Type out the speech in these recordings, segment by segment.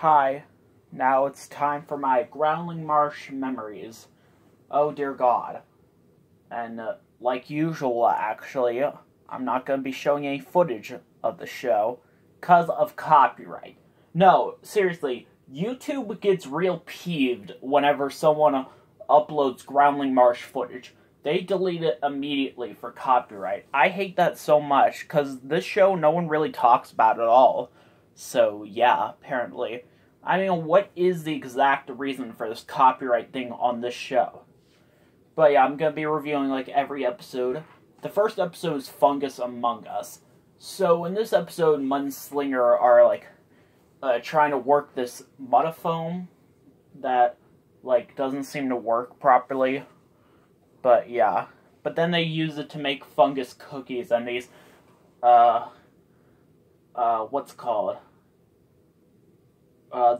Hi, now it's time for my Groundling Marsh memories. Oh dear God. And like usual, actually, I'm not going to be showing any footage of the show because of copyright. No, seriously, YouTube gets real peeved whenever someone uploads Groundling Marsh footage. They delete it immediately for copyright. I hate that so much because this show no one really talks about at all. So yeah, apparently. I mean, what is the exact reason for this copyright thing on this show? But yeah, I'm going to be reviewing like every episode. The first episode is Fungus Among Us. So in this episode, Mud and Slinger are like trying to work this mutaphone that like doesn't seem to work properly. But yeah. But then they use it to make fungus cookies and these what's it called?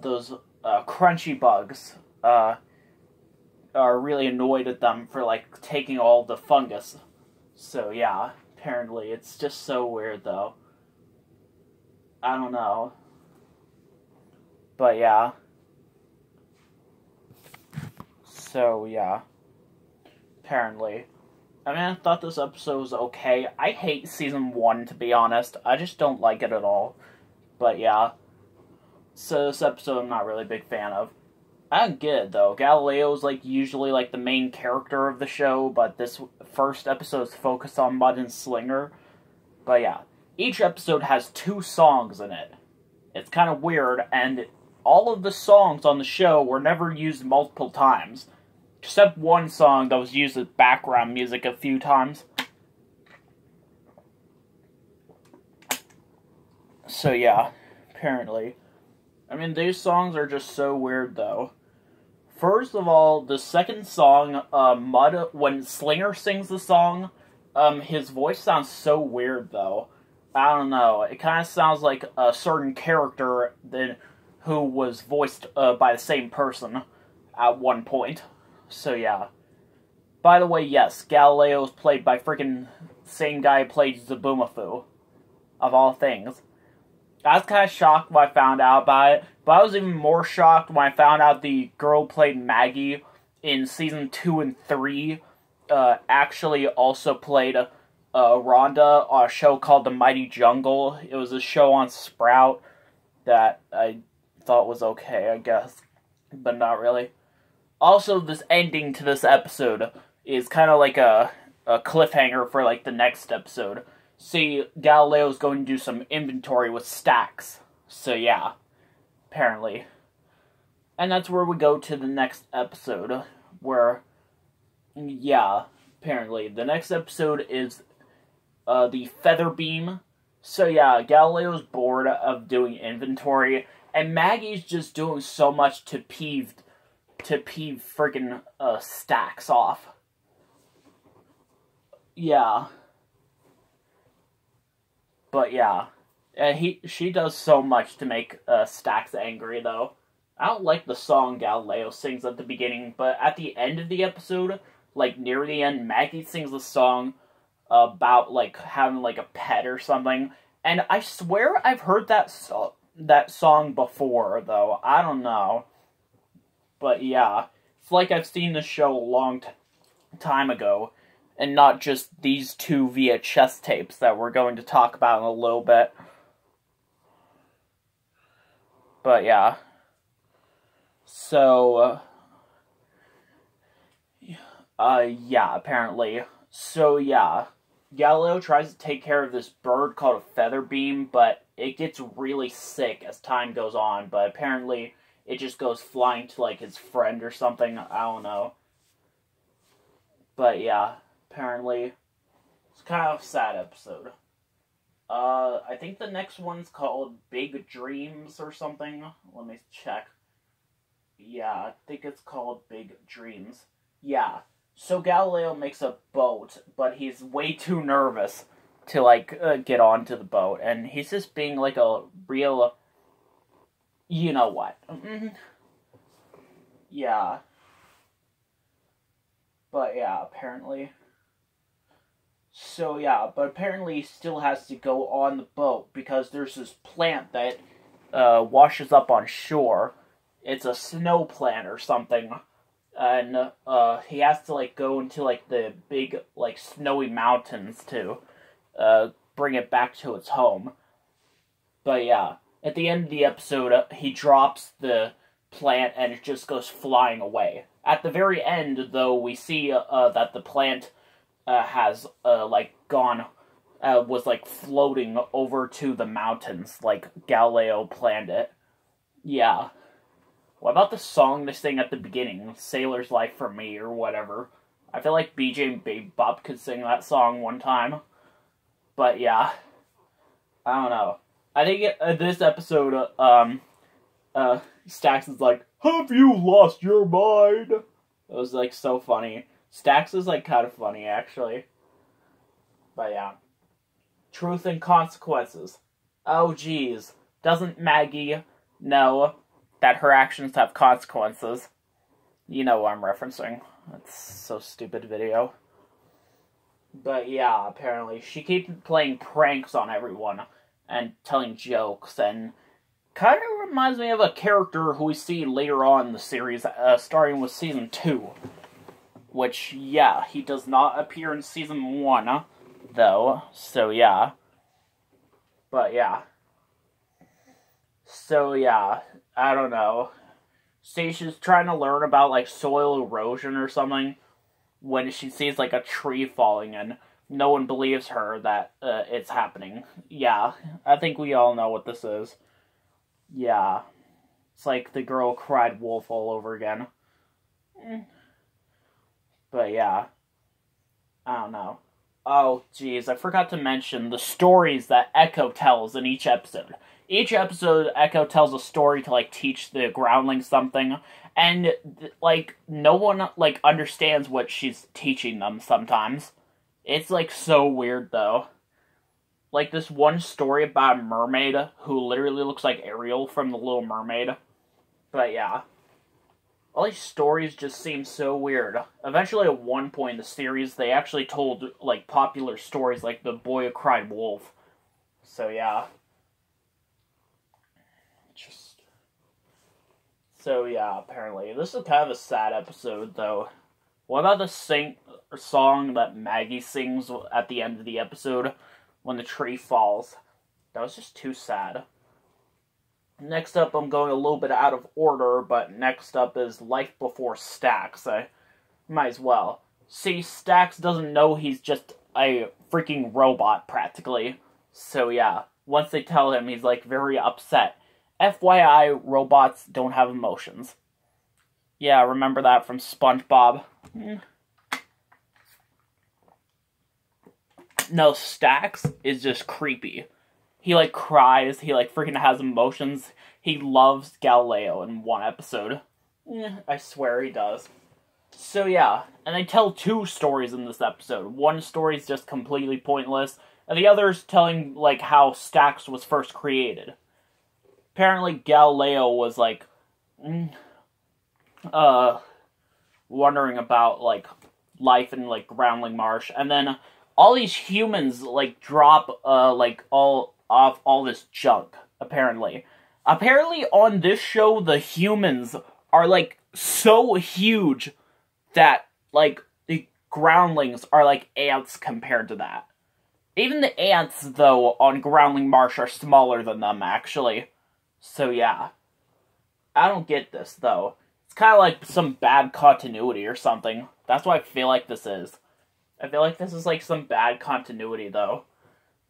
Those crunchy bugs are really annoyed at them for like taking all the fungus. So yeah, apparently it's just so weird though. I don't know. But yeah. So yeah. Apparently. I mean, I thought this episode was okay. I hate season 1, to be honest. I just don't like it at all. But yeah. So this episode I'm not really a big fan of. I don't get it, though. Galileo's, like, usually, like, the main character of the show, but this first episode is focused on Mud and Slinger. But yeah. Each episode has 2 songs in it. It's kind of weird, and all of the songs on the show were never used multiple times. Except one song that was used as background music a few times. So yeah, apparently. I mean, these songs are just so weird, though. First of all, the second song, Mud, when Slinger sings the song, his voice sounds so weird, though. I don't know. It kind of sounds like a certain character who was voiced by the same person at one point. So yeah. By the way, yes, Galileo is played by freaking same guy who played Zaboomafoo. Of all things. I was kind of shocked when I found out about it, but I was even more shocked when I found out the girl who played Maggie in season 2 and 3 actually also played Rhonda on a show called The Mighty Jungle. It was a show on Sprout that I thought was okay, I guess, but not really. Also, this ending to this episode is kind of like a cliffhanger for, like, the next episode. See, Galileo's going to do some inventory with stacks. So, yeah. Apparently. And that's where we go to the next episode. Where, yeah, apparently. The next episode is the Feather Beam. So, yeah, Galileo's bored of doing inventory. And Maggie's just doing so much to peeve friggin' stacks off. Yeah. But yeah. She does so much to make Stacks angry, though. I don't like the song Galileo sings at the beginning, but at the end of the episode, like near the end, Maggie sings a song about like having like a pet or something. And I swear I've heard that song before, though. I don't know. But yeah, it's like I've seen this show a long time ago, and not just these 2 VHS tapes that we're going to talk about in a little bit. But yeah. So, yeah, apparently. So yeah, Galileo tries to take care of this bird called a feather beam, but it gets really sick as time goes on, but apparently it just goes flying to, like, his friend or something. I don't know. But, yeah. Apparently. It's kind of a sad episode. I think the next one's called Big Dreams or something. Let me check. Yeah, I think it's called Big Dreams. Yeah. So Galileo makes a boat, but he's way too nervous to, like, get onto the boat. And he's just being, like, a real... You know what. Yeah. But yeah, apparently. So yeah, but apparently he still has to go on the boat because there's this plant that washes up on shore. It's a snow plant or something. And he has to like go into like the big like snowy mountains to bring it back to its home. But yeah, at the end of the episode, he drops the plant and it just goes flying away. At the very end, though, we see that the plant has like gone, was like floating over to the mountains, like Galileo planned it. Yeah. What about the song they sing at the beginning, Sailor's Life for Me, or whatever? I feel like BJ and Baby Bop could sing that song one time. But yeah, I don't know. I think this episode, Stax is like, "Have you lost your mind?" It was like so funny. Stax is like kind of funny, actually. But yeah. Truth and consequences. Oh geez. Doesn't Maggie know that her actions have consequences? You know what I'm referencing. That's so stupid video. But yeah, apparently. She keeps playing pranks on everyone and telling jokes, and kind of reminds me of a character who we see later on in the series, starting with Season 2. Which, yeah, he does not appear in Season 1, though, so yeah. But yeah. So yeah, I don't know. See, she's trying to learn about, like, soil erosion or something when she sees, like, a tree falling and no one believes her that it's happening. Yeah, I think we all know what this is. Yeah. It's like the girl cried wolf all over again. But yeah. I don't know. Oh, geez, I forgot to mention the stories that Echo tells in each episode. Each episode, Echo tells a story to, like, teach the Groundling something, and, like, no one, like, understands what she's teaching them sometimes. It's, like, so weird, though. Like, this one story about a mermaid who literally looks like Ariel from The Little Mermaid. But, yeah. All these stories just seem so weird. Eventually, at one point in the series, they actually told, like, popular stories like The Boy Who Cried Wolf. So, yeah. So, yeah, apparently. This is kind of a sad episode, though. What about the song that Maggie sings at the end of the episode when the tree falls? That was just too sad. Next up, I'm going a little bit out of order, but next up is Life Before Stax. I might as well. See, Stax doesn't know he's just a freaking robot, practically. So, yeah. Once they tell him, he's, like, very upset. FYI, robots don't have emotions. Yeah, remember that from SpongeBob? No, Stax is just creepy. He, like, cries. He, like, freaking has emotions. He loves Galileo in one episode. I swear he does. So, yeah. And they tell two stories in this episode. One story is just completely pointless, and the other is telling, like, how Stax was first created. Apparently, Galileo was, like, wondering about, like, life in, like, Groundling Marsh, and then all these humans, like, drop, like, all this junk, apparently. Apparently, on this show, the humans are, like, so huge that, like, the Groundlings are, like, ants compared to that. Even the ants, though, on Groundling Marsh are smaller than them, actually. So, yeah. I don't get this, though. It's kind of like some bad continuity or something. That's what I feel like this is. I feel like this is like some bad continuity, though.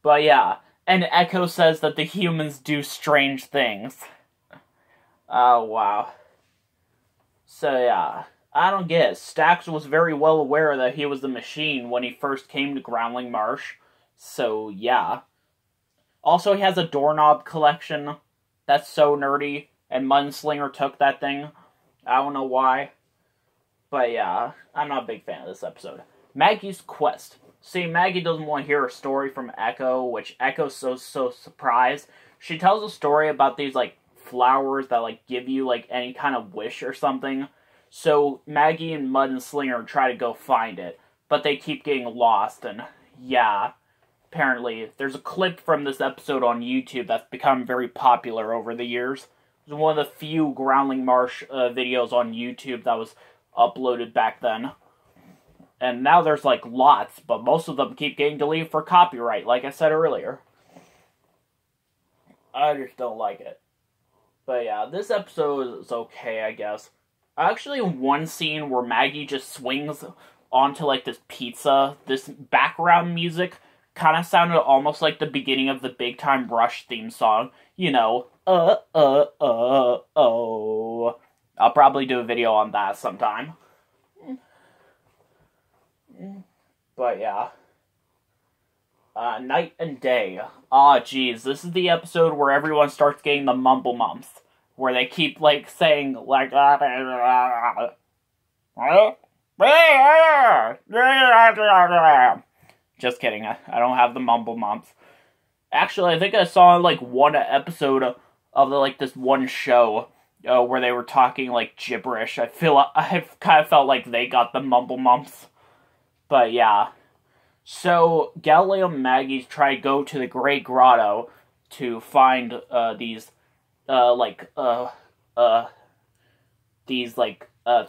But, yeah. And Echo says that the humans do strange things. Oh, wow. So, yeah. I don't get it. Stax was very well aware that he was the machine when he first came to Groundling Marsh. So, yeah. Also, he has a doorknob collection. That's so nerdy, and Munslinger took that thing. I don't know why. But yeah, I'm not a big fan of this episode. Maggie's quest. See, Maggie doesn't want to hear a story from Echo, which Echo's so surprised. She tells a story about these, like, flowers that, like, give you, like, any kind of wish or something. So Maggie and Munslinger try to go find it, but they keep getting lost, and yeah. apparently. There's a clip from this episode on YouTube that's become very popular over the years. It was one of the few Groundling Marsh videos on YouTube that was uploaded back then. And now there's, like, lots, but most of them keep getting deleted for copyright, like I said earlier. I just don't like it. But yeah, this episode is okay, I guess. Actually, one scene where Maggie just swings onto, like, this pizza, this background music kind of sounded almost like the beginning of the Big Time Rush theme song. You know, oh. I'll probably do a video on that sometime. But yeah. Night and Day. Aw, geez, this is the episode where everyone starts getting the mumble mumps. Where they keep, like, saying, like, just kidding, I don't have the mumble mumps. Actually, I think I saw, like, one episode of like, this one show, where they were talking, like, gibberish. I've kind of felt like they got the mumble mumps. But yeah. So, Galileo and Maggie try to go to the Great Grotto to find, these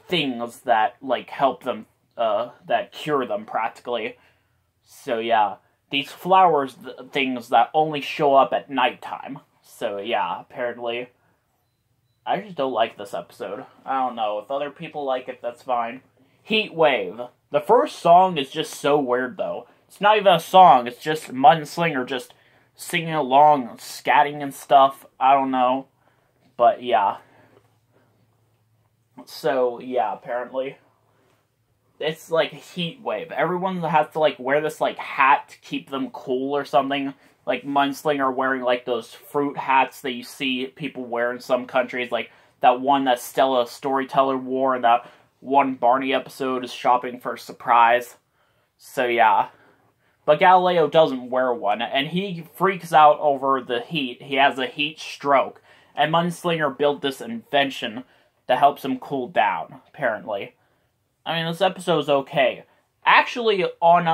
things that, like, help them, that cure them, practically. So, yeah. These flowers, things that only show up at nighttime. So, yeah, apparently. I just don't like this episode. I don't know. If other people like it, that's fine. Heat Wave. The first song is just so weird, though. It's not even a song. It's just Mud and Slinger just singing along, scatting and stuff. I don't know. But, yeah. So, yeah, apparently. It's like a heat wave. Everyone has to, like, wear this, like, hat to keep them cool or something. Like, Munslinger wearing, like, those fruit hats that you see people wear in some countries. Like, that one that Stella Storyteller wore in that one Barney episode is shopping for a surprise. So, yeah. But Galileo doesn't wear one, and he freaks out over the heat. He has a heat stroke. And Munslinger built this invention that helps him cool down, apparently. I mean, this episode's okay. Actually, on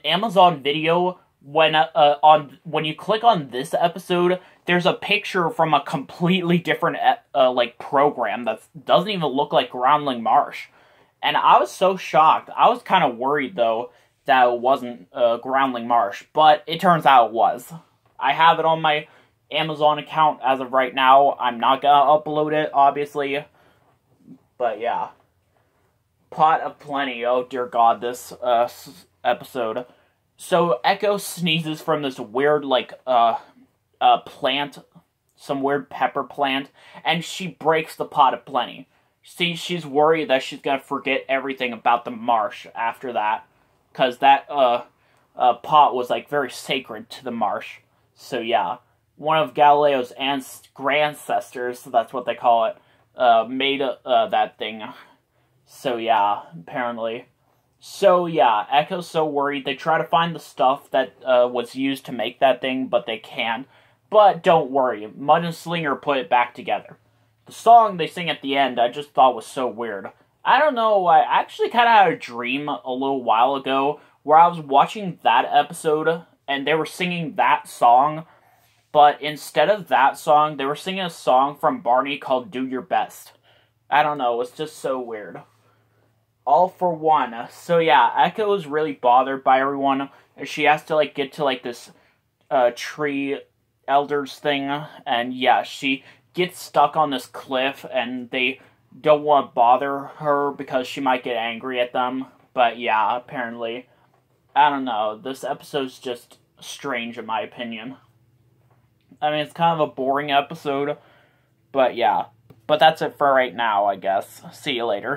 Amazon Video, when you click on this episode, there's a picture from a completely different like program that doesn't even look like Groundling Marsh, and I was so shocked. I was kind of worried though that it wasn't Groundling Marsh, but it turns out it was. I have it on my Amazon account as of right now. I'm not gonna upload it, obviously, but yeah. Pot of Plenty. Oh dear God, this episode. So Echo sneezes from this weird, like, plant, some weird pepper plant, and she breaks the Pot of Plenty. See, she's worried that she's gonna forget everything about the marsh after that, because that, pot was, like, very sacred to the marsh. So, yeah. One of Galileo's ancestors, so that's what they call it, made, that thing. So, yeah, apparently. So, yeah, Echo's so worried. They try to find the stuff that was used to make that thing, but they can't. But don't worry, Mud and Slinger put it back together. The song they sing at the end, I just thought was so weird. I don't know, I actually kind of had a dream a little while ago where I was watching that episode, and they were singing that song, but instead of that song, they were singing a song from Barney called Do Your Best. I don't know, it's just so weird. All for One. So yeah, Echo is really bothered by everyone. She has to, like, get to, like, this tree elders thing. And yeah, she gets stuck on this cliff and they don't want to bother her because she might get angry at them. But yeah, apparently. I don't know. This episode's just strange in my opinion. I mean, it's kind of a boring episode. But yeah. But that's it for right now, I guess. See you later.